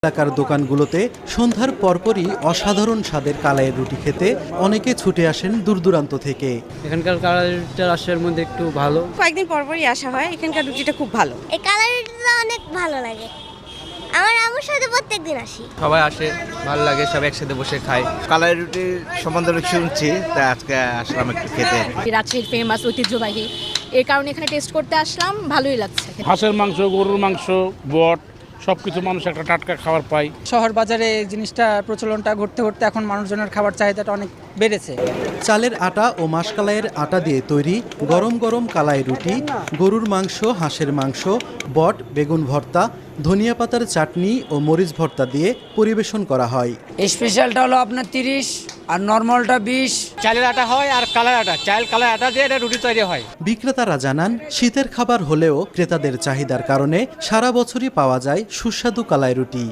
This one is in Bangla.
এলাকার দোকানগুলোতে সন্ধ্যার পরপরই অসাধারণ স্বাদের কালাইয়ের রুটি খেতে অনেকে ছুটে আসেন দূর দূরান্ত থেকে। এখানকার কালাইটা রাজশাহীর মধ্যে একটু ভালো। কয়েকদিন পরপরই আসা হয়, এখানকার রুটিটা খুব ভালো। এই কালার রুটিটা অনেক ভালো লাগে। আমার আম্মুর সাথে প্রত্যেকদিন আসি। সবাই আসে, ভালো লাগে, সব একসাথে বসে খায়। কালাই রুটি সম্বন্ধে অনেক শুনছি, তাই আজকে আসলাম একটু খেতে। রাজশাহীর ফেমাস ঐতিহ্যবাহী, এর কারণে এখানে টেস্ট করতে আসলাম, ভালোই লাগছে। হাঁসের মাংস, গরুর মাংস, বট সবকিছু মানুষ একটা টাটকা খাবার পায়। শহর বাজারে এই জিনিসটা প্রচলনটা ঘটতে ঘটতে এখন মানুষজনের খাবার চাহিদাটা অনেক বেড়েছে। চালের আটা ও মাসকলাইয়ের আটা দিয়ে তৈরি গরম গরম কালাই রুটি, গরুর মাংস, হাঁসের মাংস, বট, বেগুন ভর্তা, ধনিয়া পাতার চাটনি ও মরিচ ভর্তা দিয়ে পরিবেশন করা হয়। স্পেশালটা হলো আপনার 30 আর নর্মালটা 20। চালের আটা হয় আর কালাই আটা, চাল কালাই আটা দিয়ে এটা রুটি তৈরি হয়। বিক্রেতারা জানান, শীতের খাবার হলেও ক্রেতাদের চাহিদার কারণে সারা বছরই পাওয়া যায় সুস্বাদু কালাই রুটি।